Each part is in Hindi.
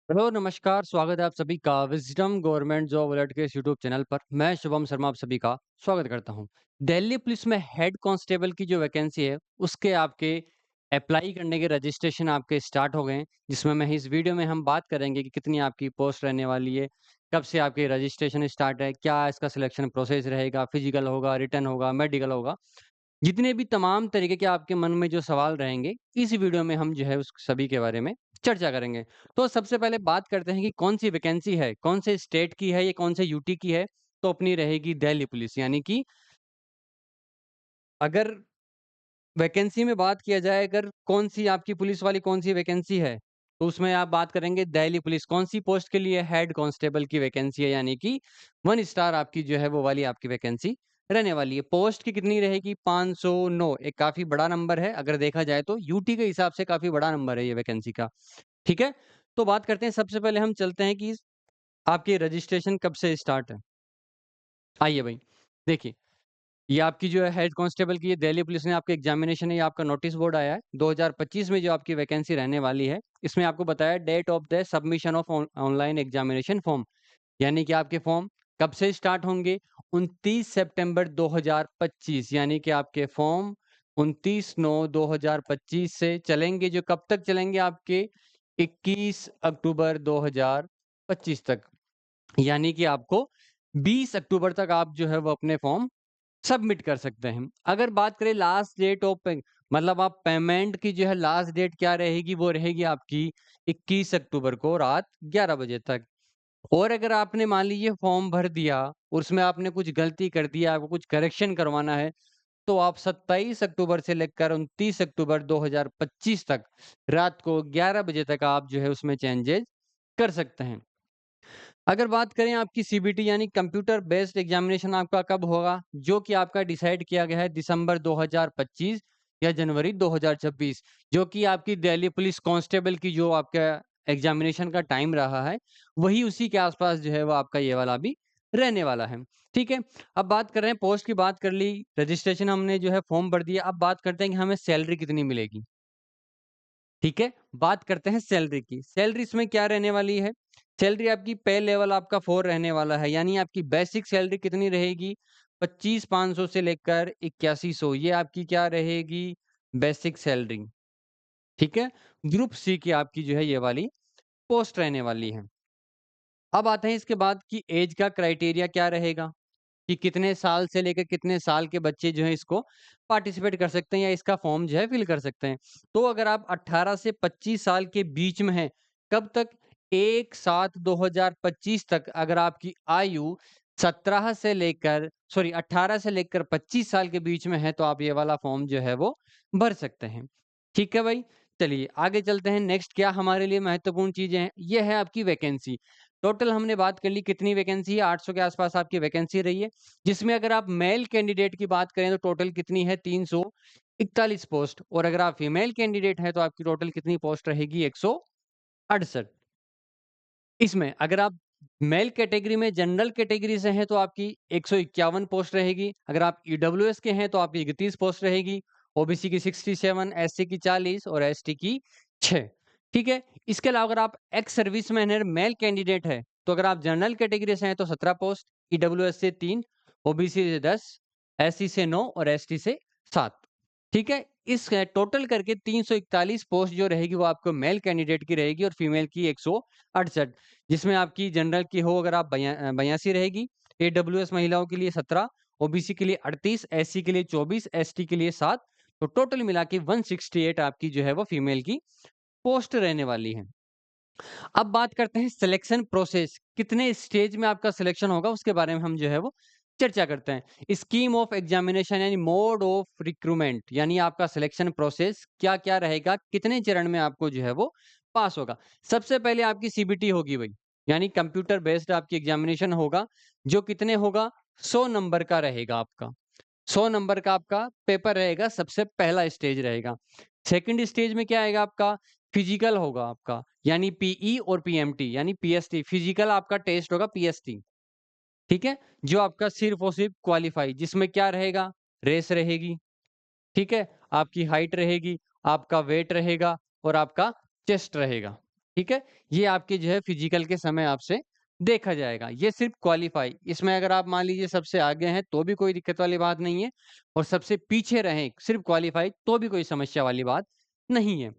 हेलो नमस्कार, स्वागत है आप सभी का विज़डम गवर्नमेंट जॉब अलर्ट के इस यूट्यूब चैनल पर। मैं शुभम शर्मा आप सभी का स्वागत करता हूं। दिल्ली पुलिस में हेड कांस्टेबल की जो वैकेंसी है, उसके आपके अप्लाई करने के रजिस्ट्रेशन आपके स्टार्ट हो गए हैं, जिसमें मैं इस वीडियो में हम बात करेंगे कि कितनी आपकी पोस्ट रहने वाली है, कब से आपके रजिस्ट्रेशन स्टार्ट है, क्या इसका सिलेक्शन प्रोसेस रहेगा, फिजिकल होगा, रिटन होगा, मेडिकल होगा। जितने भी तमाम तरीके के आपके मन में जो सवाल रहेंगे, इस वीडियो में हम जो है उस सभी के बारे में चर्चा करेंगे। तो सबसे पहले बात करते हैं कि कौन-सी वैकेंसी है, कौन से स्टेट की है, या कौन से यूटी की है, तो अपनी रहेगी दिल्ली पुलिस। यानी कि अगर वैकेंसी में बात किया जाए, अगर कौन-सी आपकी पुलिस वाली कौन-सी वैकेंसी है, तो उसमें आप बात करेंगे दिल्ली पुलिस कौन-सी पोस्ट के लिए हेड कांस्टेबल की वैकेंसी है, यानी कि 1 स्टार आपकी जो है वो वाली आपकी वैकेंसी रहने वाली है। पोस्ट की कितनी रहेगी 509, एक काफ़ी बड़ा नंबर है, अगर देखा जाए तो यूटी के हिसाब से काफ़ी बड़ा नंबर है ये वैकेंसी का, ठीक है? तो बात करते हैं, सबसे पहले हम चलते हैं कि आपके रजिस्ट्रेशन कब से स्टार्ट है? आइए भाई, देखिए ये आपकी जो है हेड कांस्टेबल की, ये दिल्ली पुलिस ने आपके एग्जामिनेशन है, ये आपका नोटिस बोर्ड आया है 2025 में जो आपकी वैकेंसी रहने वाली है। इसमें आपको बताया date of the submission of online examination form, यानी कि आपके फॉर्म कब से स्टार्ट होंगे? 29 सितंबर 2025, यानी कि आपके फॉर्म 29/9/2025 से चलेंगे, जो कब तक चलेंगे? आपके 21 अक्टूबर 2025 तक। यानी कि आपको 20 अक्टूबर तक आप जो है वो अपने फॉर्म सबमिट कर सकते हैं। अगर बात करें लास्ट डेट ऑफ पे, मतलब आप पेमेंट की जो है लास्ट डेट क्या रहेगी? वो रहेगी आपकी 21 अक्टूबर को रात 11 बजे तक। और अगर आपने मान लीजिए फॉर्म भर दिया और उसमें आपने कुछ गलती कर दिया, आपको कुछ करेक्शन करवाना है, तो आप 27 अक्टूबर से लेकर 29 अक्टूबर 2025 तक रात को 11 बजे तक आप जो है उसमें चेंजेज़ कर सकते हैं। अगर बात करें आपकी सीबीटी यानी कंप्यूटर बेस्ड एग्जामिनेशन आपका कब होगा, जो कि आपका डिसाइड किया गया है दिसंबर 2025 या जनवरी 2026, जो कि आपकी दिल्ली पुलिस कांस्टेबल की जो आपका एग्जामिनेशन का टाइम रहा है, वही उसी के आसपास जो है वो आपका ये वाला भी रहने वाला है। ठीक है, अब बात कर रहे हैं, पोस्ट की बात कर ली, रजिस्ट्रेशन हमने जो है फॉर्म भर दिया, अब बात करते हैं कि हमें सैलरी कितनी मिलेगी। ठीक है, बात करते हैं सैलरी की। सैलरी इसमें क्या रहने वाली है? सैलरी आपकी पे लेवल आपका 4 रहने वाला है, यानी आपकी बेसिक सैलरी कितनी रहेगी? 25,500 से लेकर 8100, ये आपकी क्या रहेगी? बेसिक सैलरी, ठीक है? ग्रुप सी की आपकी जो है ये वाली पोस्ट रहने वाली है। अब आते हैं इसके बाद कि ऐज का क्राइटेरिया क्या रहेगा? कि कितने साल से लेकर कितने साल के बच्चे जो हैं इसको पार्टिसिपेट कर सकते हैं या इसका फॉर्म जो है फिल कर सकते हैं। तो अगर आप 18 से 25 साल के बीच में हैं, कब तक? 1/7/2025 तक अगर आपकी आयु 17 से लेकर 18 से लेकर 25 साल के बीच में है, तो आप ये वाला फॉर्म जो है वो भर सकते हैं। ठीक है भाई? चलिए आगे चलते हैं, नेक्स्ट क्या हमारे लिए महत्वपूर्ण चीज़ें हैं, ये है आपकी वैकेंसी। टोटल हमने बात कर ली कितनी वैकेंसी है, 800 के आसपास आपकी वैकेंसी रही है, जिसमें अगर आप मेल कैंडिडेट की बात करें तो टोटल कितनी है? 341 पोस्ट, और अगर आप फीमेल कैंडिडेट हैं तो आपकी टोटल कितनी पोस्ट रहेगी? 168। इसमें अगर आप मेल कैटेगरी में जनरल कैटेगरी से हैं तो आपकी 151 पोस्ट रहेगी, अगर आप ईडब्ल्यूएस के हैं तो आपकी 31 पोस्ट रहेगी, ओबीसी की 67, एससी की 40 और एसटी की 6। ठीक है? इसके अलावा अगर आप एक्स सर्विसमैन है, मेल कैंडिडेट है, तो अगर आप जनरल कैटेगरी से हैं तो 17 पोस्ट, ईडब्ल्यूएस से 3, ओबीसी से 10, एससी से 9 और एसटी से 7। ठीक है? इस टोटल करके 341 पोस्ट जो रहेगी वो आपको मेल कैंडिडेट की रहेगी और फीमेल की 168, जिसमें आपकी जनरल की हो अगर आप 82 रहेगी, ईडब्ल्यूएस महिलाओं के लिए 17, ओबीसी के लिए 38, एससी के लिए 24, एसटी के लिए 7, तो टोटल मिला के 168 आपकी जो है वो फीमेल की पोस्ट रहने वाली है। अब बात करते हैं सिलेक्शन प्रोसेस, कितने स्टेज में आपका सिलेक्शन होगा उसके बारे में हम जो है वो चर्चा करते हैं। स्कीम ऑफ एग्जामिनेशन यानी मोड ऑफ रिक्रूटमेंट, यानी आपका सिलेक्शन प्रोसेस क्या-क्या रहेगा, कितने चरण में आपको जो है वो पास होगा। सबसे पहले आपकी सीबीटी होगी भाई, यानी कंप्यूटर बेस्ड आपकी एग्जामिनेशन होगा, जो कितने होगा? 100 नंबर का रहेगा आपका। 100 नंबर का आपका पेपर रहेगा, सबसे पहला स्टेज रहेगा। सेकंड स्टेज में क्या आएगा आपका? फिजिकल होगा आपका, यानी पीई और पीएमटी यानी पीएसटी, फिजिकल आपका टेस्ट होगा पीएसटी, ठीक है? जो आपका सिर्फ और सिर्फ क्वालीफाई, जिसमें क्या रहेगा? रेस रहेगी, ठीक है? आपकी हाइट रहेगी, आपका वेट रहेगा और आपका चेस्ट रहेगा। ठीक है? ये आपके जो है फिजिकल के समय आपसे देखा जाएगा। ये सिर्फ़ क्वालीफाई, इसमें अगर आप मान लीजिए सबसे आगे हैं तो भी कोई दिक्कत वाली बात नहीं है और सबसे पीछे रहें सिर्फ़ क्वालीफाई तो भी कोई समस्या वाली बात नहीं है।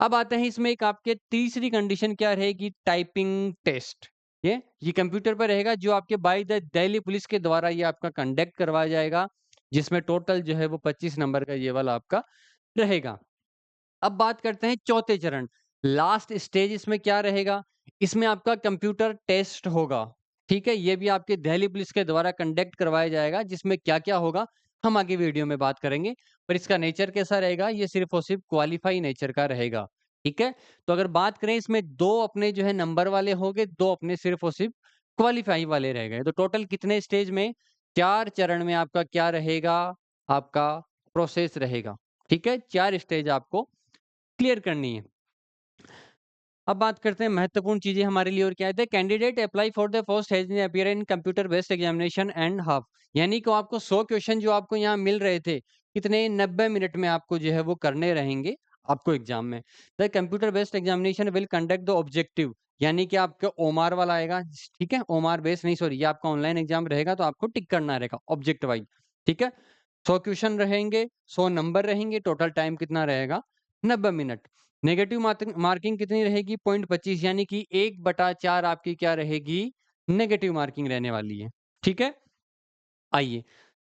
अब आते हैं इसमें एक आपके तीसरी कंडीशन क्या रहेगी, टाइपिंग टेस्ट। ये कंप्यूटर पे रहेगा जो आपके बाय द दिल्ली पुलिस के द्वारा ये आपका कंडक्ट करवाया जाएगा, जिसमें टोटल जो है वो 25 नंबर का ये वाला आपका रहेगा। अब बात करते हैं चौथे चरण, लास्ट स्टेज इसमें क्या रहेगा? इसमें आपका कंप्यूटर टेस्ट होगा, ठीक है? ये भी आपके दिल्ली पुलिस के द्वारा कंडक्ट करवाया जाएगा, जिसमें क्या-क्या होगा, हम आगे वीडियो में बात करेंगे। पर इसका नेचर कैसा रहेगा? ये सिर्फ़ और सिर्फ़ क्वालीफाई नेचर का रहेगा, ठीक है? तो अगर बात करें इसमें 2 अपने जो है नंबर वाले होंगे, 2 अपने सिर्फ़ और सिर्फ़ क्वालीफाई वाले रह गए। तो टोटल कितने स्टेज में 4 चरण में आपका क्या रहेगा? आपका प्रोसेस रहेगा, ठीक है? 4 स्टेज आपको क्लियर करनी है। अब बात करते हैं महत्वपूर्ण चीज़ें हमारे लिए और क्या है, candidate apply for the post has appear in computer based examination and half, यानी कि आपको 100 क्वेश्चन जो आपको यहाँ मिल रहे थे, कितने 90 मिनट में आपको जो है वो करने रहेंगे आपको एग्जाम में। The computer based examination will conduct the objective, यानी कि आपका ओमार वाला आएगा, ठीक है? ओमार बेस्ड नहीं, सॉरी, ये आपका ऑनलाइन एग्जाम रहेगा तो आपको टिक करना रहेगा ऑब्जेक्ट वाइज, ठीक है? 100 क्वेश्चन रहेंगे, 100 नंबर रहेंगे, टोटल टाइम कितना रहेगा? 90 मिनट। नेगेटिव मार्किंग कितनी रहेगी? 0.25, यानी कि 1/4 आपकी क्या रहेगी? नेगेटिव मार्किंग रहने वाली है। ठीक है? आइए,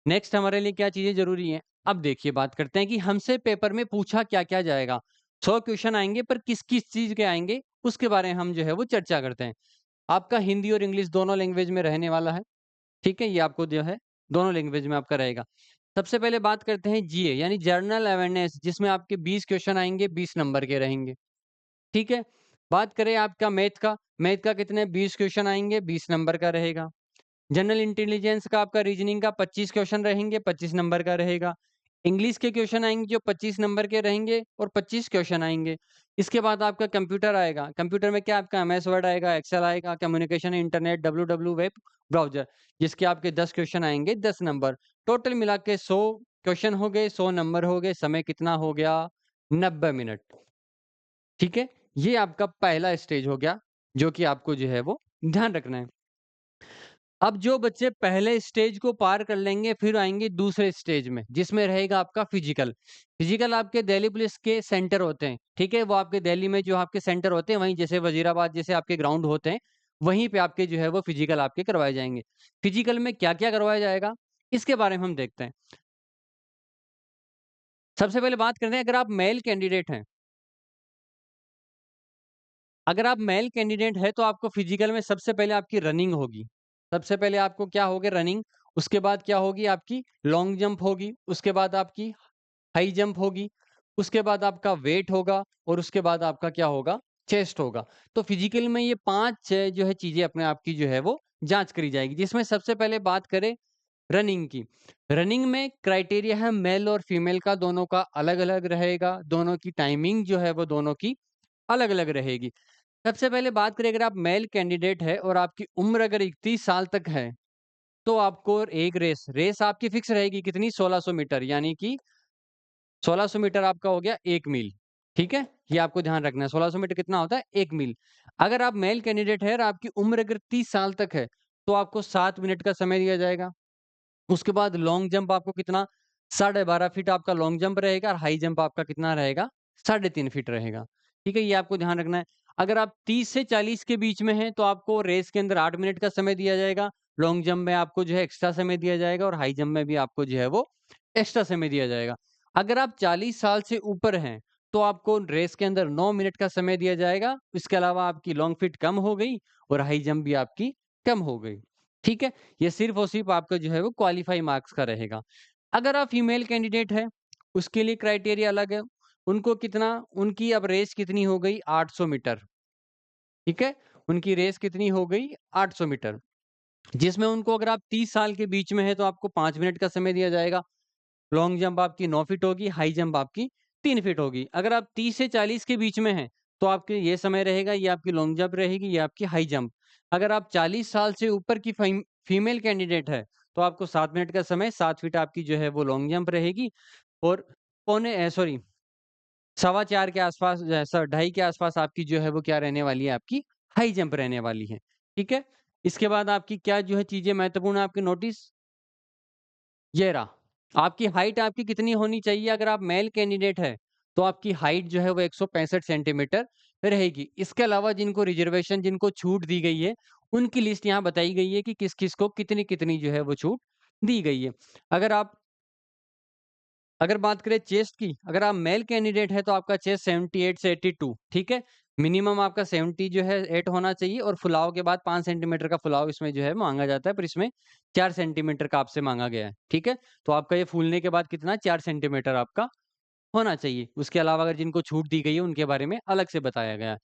नेक्स्ट हमारे लिए क्या चीज़ें ज़रूरी हैं? अब देखिए बात करते हैं कि हमसे पेपर में पूछा क्या-क्या जाएगा। 100 क्वेश्चन आएँगे पर किस-किस चीज़ के आएँगे, उसके बारे में हम जो है वो चर्चा करते हैं। आपका हिंदी और इंग्लिश दोनों लैंग्वेज में रहने वाला है। ठीक है? ये आपको जो है दोनों लैंग्वेज में आपका रहेगा। सबसे पहले बात करते हैं जीए यानी जनरल अवेयरनेस, जिसमें आपके 20 क्वेश्चन आएँगे, 20 नंबर के रहेंगे। ठीक है? बात करें आपका मैथ का कितने 20 क्वेश्चन आएँगे, 20 नंबर का रहेगा। जनरल इंटेलिजेंस का आपका रीजनिंग का 25 क्वेश्चन रहेंगे, 25 नंबर का रहेगा। इंग्लिश के क्वेश्चन आएँगे जो 25 नंबर के रहेंगे और 25 क्वेश्चन आएँगे। इसके बाद आपका कंप्यूटर आएगा। कंप्यूटर में क्या आपका एमएस वर्ड आएगा, एक्सेल आएगा, communication, internet, W web browser, जिसके आपके 10 क्वेश्चन आएँगे, 10 नंबर। टोटल मिला के 100 क्वेश्चन हो गए, 100 नंबर हो गए, समय कितना हो गया? 90 मिनट। ठीक है? ये आपका पहला स्टेज हो गया, जो कि आपको जो है वो ध्यान रखना है। अब जो बच्चे पहले स्टेज को पार कर लेंगे, फिर आएँगे दूसरे स्टेज में, जिसमें रहेगा आपका फिज़िकल। फिज़िकल आपके दिल्ली पुलिस के सेंटर होते हैं, ठीक है? वो आपके दिल्ली में जो आपके सेंटर होते हैं, वहीं जैसे वज़ीराबाद जैसे आपके ग्राउंड होते हैं, वहीं पे आपके जो है वो फिज़िकल आपके करवाए जाएँगे। फिज़िकल में क्या-क्या करवाया जाएगा, इसके बारे में हम देखते हैं। सबसे पहले बात करते हैं, अगर आप मेल कैंडिडेट हैं तो आपको फिजिकल में सबसे पहले आपकी रनिंग होगी। सबसे पहले आपको क्या होगी? रनिंग। उसके बाद क्या होगी? आपकी लॉन्ग जंप होगी, उसके बाद आपकी हाई जंप होगी, उसके बाद आपका वेट होगा और उसके बाद आपका क्या होगा? चेस्ट होगा। तो फिजिकल में ये 5-6 जो है चीज़ें अपने आप की जो है वो जाँच करी जाएगी। जिसमें सबसे पहले बात करें रनिंग की। रनिंग में क्राइटेरिया है मेल और फीमेल का, दोनों का अलग-अलग रहेगा। दोनों की टाइमिंग जो है वो दोनों की अलग-अलग रहेगी। सबसे पहले बात करें, अगर आप मेल कैंडिडेट है और आपकी उम्र अगर 31 साल तक है, तो आपको एक रेस आपकी फिक्स रहेगी कितनी? 1600 मीटर, यानी कि 1600 मीटर आपका हो गया 1 मील, ठीक है? ये आपको ध्यान रखना है, 1600 मीटर कितना होता है? 1 मील। अगर आप मेल कैंडिडेट है और आपकी उम्र अगर 30 साल तक है, तो आपको 7 मिनट का समय दिया जाएगा। उसके बाद लॉन्ग जंप आपको कितना? 12.5 फीट आपका लॉन्ग जंप रहेगा और हाई जंप आपका कितना रहेगा? 3.5 फीट रहेगा। ठीक है? ये आपको ध्यान रखना है। अगर आप 30 से 40 के बीच में हैं, तो आपको रेस के अंदर 8 मिनट का समय दिया जाएगा। लॉन्ग जंप में आपको जो है एक्स्ट्रा समय दिया जाएगा और हाई जंप में भी आपको जो है वो एक्स्ट्रा समय दिया जाएगा। अगर आप 40 साल से ऊपर हैं, तो आपको रेस के अंदर 9 मिनट का समय दिया जाएगा। इसके अलावा आपकी लॉन्ग फिट कम हो गई और हाई जंप भी आपकी कम हो गई। ठीक है? ये सिर्फ़ और सिर्फ़ आपका जो है वो क्वालीफाई मार्क्स का रहेगा। अगर आप फीमेल कैंडिडेट हैं, उसके लिए क्राइटेरिया अलग है। उनको कितना उनकी अब रेस कितनी हो गई? 800 मीटर, ठीक है? उनकी रेस कितनी हो गई? 800 मीटर, जिसमें उनको अगर आप 30 साल के बीच में हैं, तो आपको 5 मिनट का समय दिया जाएगा। लॉन्ग जंप आपकी 9 फीट होगी, हाई जंप आपकी 3 फीट होगी। अगर आप 30 से 40 के बीच में हैं, तो आपके ये समय रहेगा, ये आपकी लॉन्ग जंप रहेगी, ये आपकी हाई जंप। अगर आप 40 साल से ऊपर की फीमेल कैंडिडेट है, तो आपको 7 मिनट का समय, 7 फीट आपकी जो है वो लॉन्ग जंप रहेगी और 4:15 के आसपास, ऐसा 2:30 के आसपास आपकी जो है वो क्या रहने वाली है, आपकी हाई जंप रहने वाली है। ठीक है? इसके बाद आपकी क्या जो है चीज़ें महत्वपूर्ण है आपकी नोटिस, ये रहा। आपकी हाइट आपकी कितनी होनी चाहिए, अगर आप मेल कैंडिडेट हैं, तो आपकी हाइट जो है वो 165 सेंटीमीटर रहेगी। इसके अलावा जिनको रिज़र्वेशन, जिनको छूट दी गई है, उनकी लिस्ट यहाँ बताई गई है कि किस-किस को कितनी-कितनी जो है वो छूट दी गई है। अगर आप अगर बात करें चेस्ट की, अगर आप मेल कैंडिडेट हैं तो आपका चेस्ट 78 से 82, ठीक है? मिनिमम आपका 70 जो है 8 होना चाहिए, और फुलाव के बाद 5 सेंटीमीटर का फुलाव इसमें जो है माँगा जाता है, पर इसमें 4 सेंटीमीटर का आपसे माँगा गया है, ठीक है? तो आपका ये फूलने के बाद कितना 4 सेंटीमीटर आपका होना चाहिए। उसके अलावा अगर जिनको छूट दी गई है उनके बारे में अलग से बताया गया है।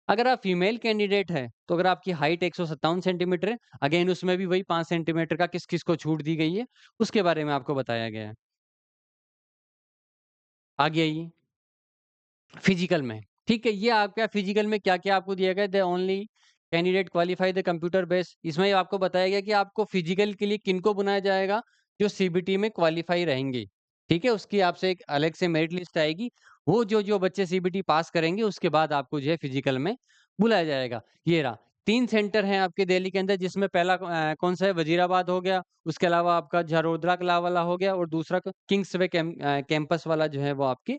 अगर आप फीमेल कैंडिडेट हैं, तो अगर आपकी हाइट 157 सेंटीमीटर है, अगेन उसमें भी वही 5 सेंटीमीटर का किस-किस को छूट दी गई है, उसके बारे में आपको बताया गया है। आगे आइए। फिजिकल में, ठीक है? ये आपका फिजिकल में क्या-क्या आपको दिया गया है, the only candidate qualify the computer based, इसमें आपको बताया गया कि आपको फिजिकल के लिए किनको बुलाया जाएगा, जो सीबीटी में क्वालिफाई रहेंगे, ठीक है? उसकी आपसे एक अलग से मेरिट लिस्ट आएगी, वो जो-जो बच्चे सीबीटी पास करेंगे उसके बाद आपको जो है फिजिकल में बुलाया जाएगा। ये रहा, 3 सेंटर हैं आपके दिल्ली के अंदर, जिसमें पहला कौन-सा है, वजीराबाद हो गया, उसके अलावा आपका झरोदरा कला वाला हो गया, और दूसरा किंग्सवे कैंपस वाला जो है वो आपके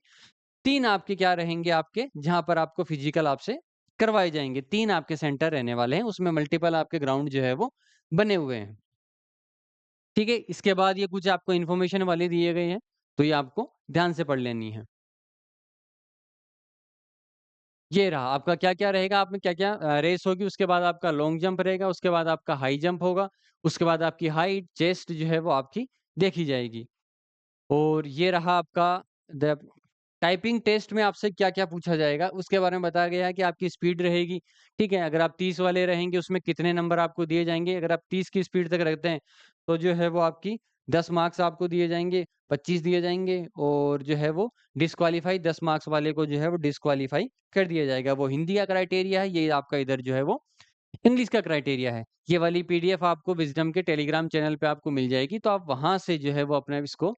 3 आपके क्या रहेंगे आपके, जहाँ पर आपको फिजिकल आपसे करवाए जाएँगे। 3 आपके सेंटर रहने वाले हैं, उसमें मल्टीपल आपके ग्राउंड जो है वो बने हुए हैं। ठीक है? इसके बाद ये कुछ आपको इन्फॉर्मेशन वाले दिए गए हैं, तो ये आपको ध्यान से पढ़ लेनी है। ये रहा आपका क्या-क्या रहेगा, आप में क्या-क्या रेस होगी, उसके बाद आपका लॉन्ग जंप रहेगा, उसके बाद आपका हाई जंप होगा, उसके बाद आपकी हाइट, चेस्ट जो है वो आपकी देखी जाएगी। और ये रहा आपका द टाइपिंग टेस्ट में आपसे क्या-क्या पूछा जाएगा, उसके बारे में बताया गया है कि आपकी स्पीड रहेगी, ठीक है? अगर आप 30 वाले रहेंगे, उसमें कितने नंबर आपको दिए जाएँगे, अगर आप 30 की स्पीड तक रखते हैं, तो जो है वो आपकी 10 मार्क्स आपको दिए जाएँगे, 25 दिए जाएँगे, और जो है वो डिस्क्वालीफाई 10 मार्क्स वाले को जो है वो डिस्क्वालीफाई कर दिया जाएगा। वो हिंदी का क्राइटेरिया है, ये आपका इधर जो है वो इंग्लिश का क्राइटेरिया है। ये वाली पीडीएफ आपको विज़डम के टेलीग्राम चैनल पे आपको मिल जाएगी, तो आप वहाँ से जो है वो अपने इसको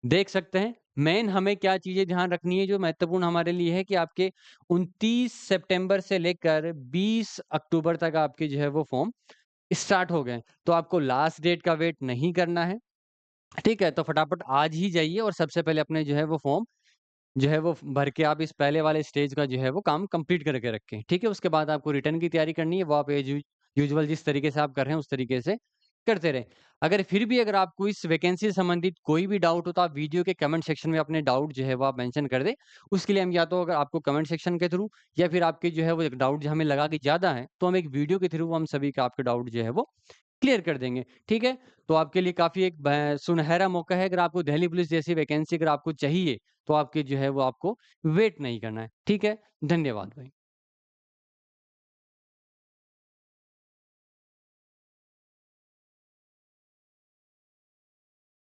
देख सकते हैं। मेन हमें क्या चीज़ें ध्यान रखनी है जो महत्वपूर्ण हमारे लिए है कि आपके 29 सितंबर से लेकर 20 अक्टूबर तक आपके जो है वो फॉर्म स्टार्ट हो गए हैं। तो आपको लास्ट डेट का वेट नहीं करना है, ठीक है? तो फटाफट आज ही जाइए और सबसे पहले अपने जो है वो फॉर्म जो है वो भर के आप इस पहले वाले स्टेज का जो है वो काम कंप्लीट करके रखें, ठीक है? उसके बाद आपको रिटर्न की तैयारी करनी है, वो आप एज़ यूजुअल जिस तरीके से आप कर रहे हैं, उस तरीके से करते रहें। अगर फिर भी अगर आपको इस वैकेंसी से संबंधित कोई भी डाउट हो, तो आप वीडियो के कमेंट सेक्शन में अपने डाउट जो है वो आप मेंशन कर दें। उसके लिए हम या तो अगर आपको कमेंट सेक्शन के थ्रू, या फिर आपके जो है वो एक डाउट जो हमें लगा कि ज़्यादा है, तो हम एक वीडियो के थ्रू हम सभी का आपके डाउट जो है वो क्लियर कर देंगे, ठीक है? तो आपके लिए काफ़ी एक सुनहरा मौका है, अगर आपको दिल्ली पुलिस जैसी वैकेंसी अगर आपको चाहिए, तो आपके जो है वो आपको वेट नहीं करना है, ठीक है? धन्यवाद भाई।